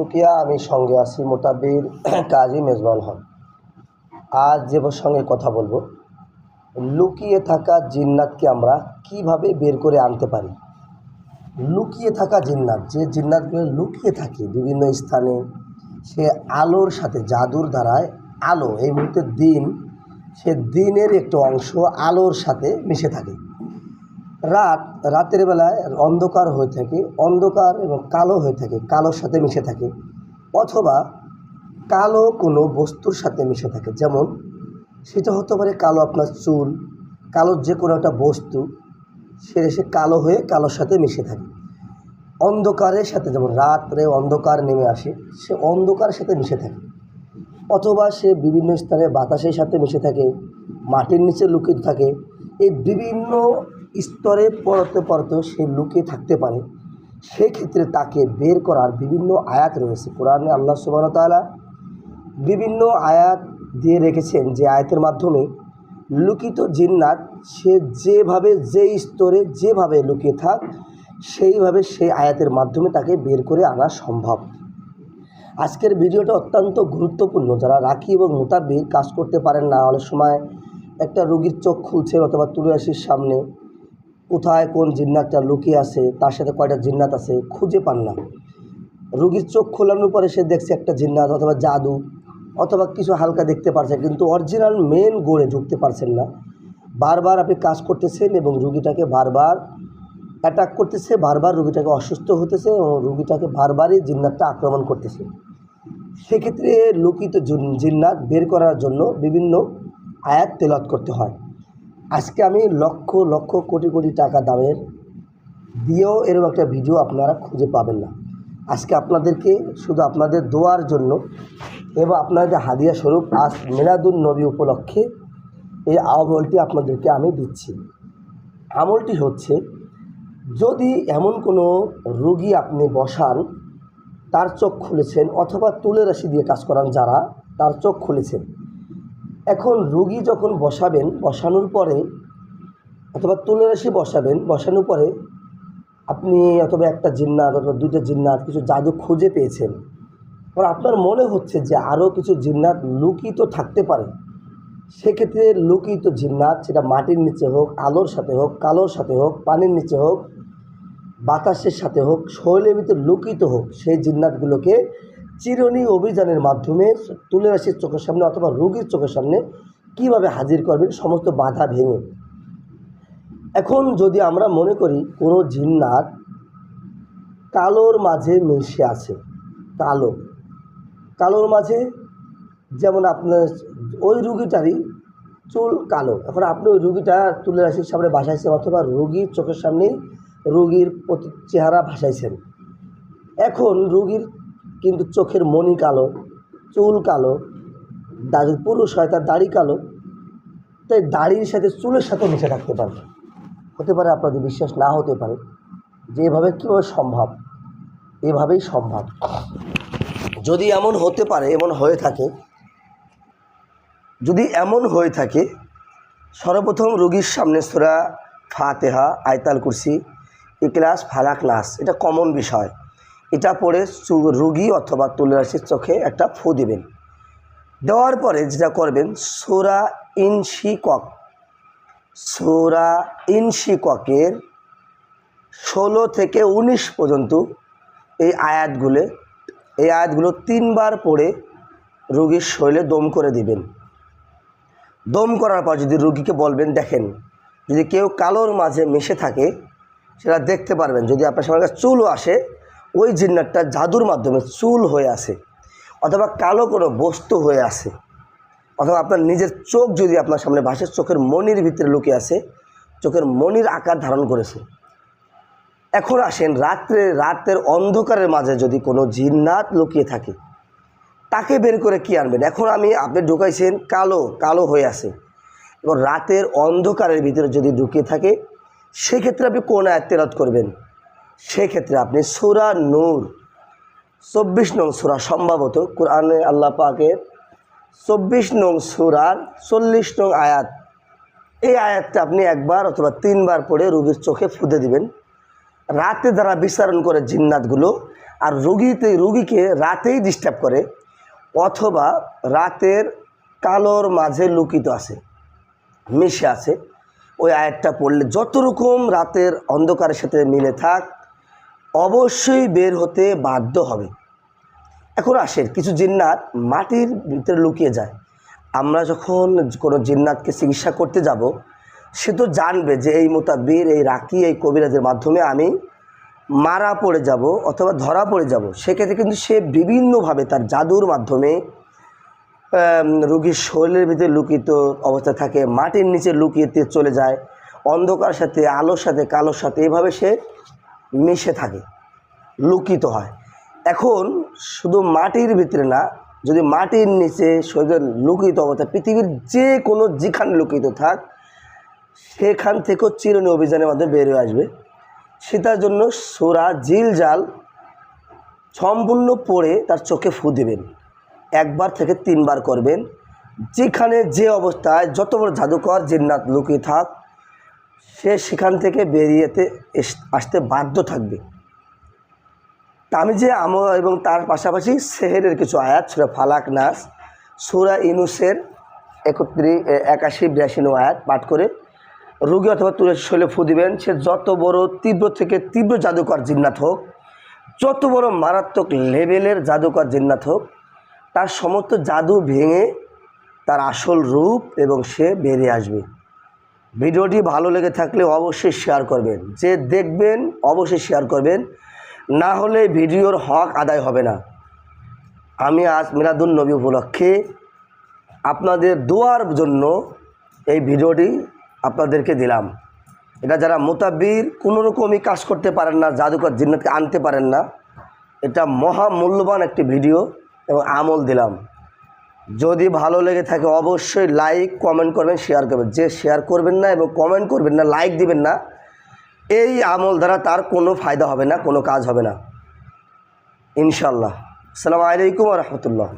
রুকিয়া, আমি সঙ্গে আছি মোতাব্বির কাজী মেজবাউল হক। আজ যে প্রসঙ্গে কথা বলবো, লুকিয়ে থাকা জিন্নাতকে আমরা কিভাবে বের করে আনতে পারি। লুকিয়ে থাকা জিন্নাত, যে জিন্নাতগুলো লুকিয়ে থাকে বিভিন্ন স্থানে, সে আলোর সাথে, জাদুর দ্বারায় আলো, এই মুহূর্তে দিন, সে দিনের একটু অংশ আলোর সাথে মিশে থাকে। রাতের বেলায় অন্ধকার হয়ে থাকে, অন্ধকার এবং কালো হয়ে থাকে, কালোর সাথে মিশে থাকে, অথবা কালো কোনো বস্তুর সাথে মিশে থাকে। যেমন সেটা হতে পারে কালো আপনার চুল, কালো যে কোনো একটা বস্তু, সে কালো হয়ে কালোর সাথে মিশে থাকে। অন্ধকারের সাথে, যেমন রাত্রে অন্ধকার নেমে আসে, সে অন্ধকারের সাথে মিশে থাকে। অথবা সে বিভিন্ন স্থানে বাতাসের সাথে মিশে থাকে, মাটির নিচে লুকিয়ে থাকে। এই বিভিন্ন স্তরে পরতে পরতেও সে লুকিয়ে থাকতে পারে। সেক্ষেত্রে তাকে বের করার বিভিন্ন আয়াত রয়েছে কোরআনে। আল্লাহ সুবহানাহু ওয়া তাআলা বিভিন্ন আয়াত দিয়ে রেখেছেন, যে আয়াতের মাধ্যমে লুকিত জিন্নাত সে যেভাবে, যেই স্তরে যেভাবে লুকিয়ে থাক, সেইভাবে সেই আয়াতের মাধ্যমে তাকে বের করে আনা সম্ভব। আজকের ভিডিওটা অত্যন্ত গুরুত্বপূর্ণ। যারা রাখি এবং মোতাব্বির কাজ করতে পারেন না, অনেক সময় একটা রোগীর চোখ খুলছেন অথবা তুলে আসির সামনে কোথায় কোন জিন্নাতটা লুকিয়ে আছে, তার সাথে কয়টা জিন্নাত আছে খুঁজে পান না। রোগীর চোখ খোলানোর পরে সে দেখছে একটা জিন্নাত অথবা জাদু অথবা কিছু হালকা দেখতে পারছে, কিন্তু অরিজিনাল মেন গোড়ে ঢুকতে পারছেন না। বারবার আপনি কাজ করতেছেন এবং রুগীটাকে বারবার অ্যাটাক করতেছে, বারবার রুগীটাকে অসুস্থ হতেছে এবং রুগীটাকে বারবারই জিন্নাতটা আক্রমণ করতেছে। সেক্ষেত্রে লুকিত জিন্নাত বের করার জন্য বিভিন্ন আয়াত তেলাওয়াত করতে হয়। আজকে আমি লক্ষ লক্ষ কোটি কোটি টাকা দামের দিয়েও এরকম একটা ভিডিও আপনারা খুঁজে পাবেন না। আজকে আপনাদেরকে শুধু আপনাদের দোয়ার জন্য এবং আপনাদের হাদিয়া স্বরূপ আজ মিলাদুন নবী উপলক্ষে এই আমলটি আপনাদেরকে আমি দিচ্ছি। আমলটি হচ্ছে, যদি এমন কোনো রোগী আপনি বসান, তার চোখ খুলেছেন, অথবা তুলে রাশি দিয়ে কাজ করান যারা, তার চোখ খুলেছেন। এখন রোগী যখন বসাবেন, বসানোর পরে অথবা তুলে রাশি বসাবেন, বসানোর পরে আপনি অথবা একটা জিন্নাত অথবা দুইটা জিন্নাত কিছু জাদু খুঁজে পেয়েছেন, আর আপনার মনে হচ্ছে যে আরও কিছু জিন্নাত লুকিত থাকতে পারে। সেক্ষেত্রে লুকিত জিন্নাত, সেটা মাটির নিচে হোক, আলোর সাথে হোক, কালোর সাথে হোক, পানির নিচে হোক, বাতাসের সাথে হোক, শৈলের ভিতরে লুকিত হোক, সেই জিন্নাতগুলোকে চিরুনি অভিযানের মাধ্যমে তুলে রাশির চোখের সামনে অথবা রোগীর চোখের সামনে কিভাবে হাজির করবেন, সমস্ত বাধা ভেঙে। এখন যদি আমরা মনে করি কোনো জিন্নাত কালোর মাঝে মিশে আছে, কালোর মাঝে, যেমন আপনার ওই রুগীটারই চুল কালো, এখন আপনি ওই রুগীটা তুলে রাশির সামনে ভাসাইছেন অথবা রুগীর চোখের সামনেই রুগীর চেহারা ভাসাইছেন। এখন রুগীর কিন্তু চোখের মণি কালো, চুল কালো, পুরুষ হয় তার দাড়ি কালো, তাই দাড়ির সাথে চুলের সাথে মিশে থাকতে পারে। হতে পারে আপনাদের বিশ্বাস না হতে পারে যে এভাবে কীভাবে সম্ভব। এভাবেই সম্ভব। যদি এমন হতে পারে, এমন হয়ে থাকে, যদি এমন হয়ে থাকে, সর্বপ্রথম রোগীর সামনে সূরা ফাতিহা, আয়াতুল কুরসি, ইখলাস, ফালাক, নাস, এটা কমন বিষয়। এটা পড়ে রোগী অথবা তুলে রাশির চোখে একটা ফু দিবেন। দেওয়ার পরে যেটা করবেন, সূরা ইনশিককের 16 থেকে 19 পর্যন্ত এই আয়াতগুলো 3 বার পড়ে রোগীর শরীরে দম করে দিবেন। দম করার পর যদি রোগীকে বলবেন, দেখেন যদি কেউ কালোর মাঝে মিশে থাকে সেটা দেখতে পারবেন। যদি আপনার সামনে চুলও আসে, ওই জিন্নাতটা জাদুর মাধ্যমে চুল হয়ে আসে, অথবা কালো কোনো বস্তু হয়ে আসে, অথবা আপনার নিজের চোখ যদি আপনার সামনে ভাসে, চোখের মণির ভিতরে লুকিয়ে আছে, চোখের মণির আকার ধারণ করেছে। এখন আসেন, রাতের অন্ধকারের মাঝে যদি কোনো জিন্নাত লুকিয়ে থাকে, তাকে বের করে কি আনবেন। এখন আপনি ঢুকাইছেন, কালো হয়ে আছে, এবং রাতের অন্ধকারের ভিতরে যদি ঢুকিয়ে থাকে, সেক্ষেত্রে আপনি কোন আয়াত তেলাওয়াত করবেন। সেক্ষেত্রে আপনি সূরা নূর 24 নং সূরা, সম্ভবত কোরআনে আল্লাহ পাকের 24 নং সূরার 40 নং আয়াত, এই আয়াতটা আপনি একবার অথবা 3 বার পড়ে রোগীর চোখে ফুঁদে দিবেন। রাতে যারা বিচারণ করে জিন্নাতগুলো, আর রোগীকে রাতেই ডিস্টার্ব করে অথবা রাতের কালোর মাঝে লুকিত আছে, মিশে আছে, ওই আয়াতটা পড়লে যত রকম রাতের অন্ধকারের সাথে মিলে থাক অবশ্যই বের হতে বাধ্য হবে। এখন আসেন, কিছু জিন্নাত মাটির ভিতরে লুকিয়ে যায়। আমরা যখন কোনো জিন্নাতকে চিকিৎসা করতে যাব, সে তো জানবে যে এই মোতাব্বির, এই রাকি, এই কবিরাজের মাধ্যমে আমি মারা পড়ে যাব অথবা ধরা পড়ে যাব। সেক্ষেত্রে কিন্তু সে বিভিন্নভাবে তার জাদুর মাধ্যমে রোগীর শরীরের ভিতরে লুকিত অবস্থা থাকে, মাটির নিচে লুকিয়ে চলে যায়, অন্ধকার সাথে আলোর সাথে কালোর সাথে এভাবে সে মিশে থাকে, লুকিত হয়। এখন শুধু মাটির ভিতরে না, যদি মাটির নিচে শরীরের লুকিত অবস্থা পৃথিবীর যে কোনো যেখানে লুকিত থাক সেখান থেকেও চিরুনি অভিযানের মাধ্যমে বের হয়ে আসবে। সেটার জন্য সূরা জিলজাল সম্পূর্ণ পড়ে তার চোখে ফু দেবেন, 1 বার থেকে 3 বার করবেন। যেখানে যে অবস্থায় যত বড় জাদুকর জিন্নাত লুকিয়ে থাক সে সেখান থেকে বেরিয়েতে আসতে বাধ্য থাকবে। তা আমি যে এবং তার পাশাপাশি সেহেরের কিছু আয়াত, সূরা ফালাক, নাস, সূরা ইউনূসের 81-82 আয়াত পাঠ করে রোগী অথবা তুলের শরীরে ফু দিবেন। সে যত বড় তীব্র থেকে তীব্র জাদুকর জিন্নাত হোক, যত বড় মারাত্মক লেভেলের জাদুকর জিন্নাত হোক, তার সমস্ত জাদু ভেঙে তার আসল রূপ এবং সে বেরিয়ে আসবে। ভিডিওটি ভালো লেগে থাকলে অবশ্যই শেয়ার করবেন, যে দেখবেন অবশ্যই শেয়ার করবেন, না হলে ভিডিওর হক আদায় হবে না। আমি আজ মিলাদুন নবী উপলক্ষে আপনাদের দোয়ার জন্য এই ভিডিওটি আপনাদেরকে দিলাম। এটা যারা মুতাব্বির কোনো রকমই কাজ করতে পারেন না, জাদুকর জিন্নাতকে আনতে পারেন না, এটা মহা মূল্যবান একটি ভিডিও এবং আমল দিলাম। যদি ভালো লেগে থাকে অবশ্যই লাইক, কমেন্ট করবেন, শেয়ার করবেন। যে শেয়ার করবেন না এবং কমেন্ট করবেন না, লাইক দিবেন না, এই আমল দ্বারা তার কোনো ফায়দা হবে না, কোনো কাজ হবে না ইনশাআল্লাহ। আসসালামু আলাইকুম ওয়া রাহমাতুল্লাহ।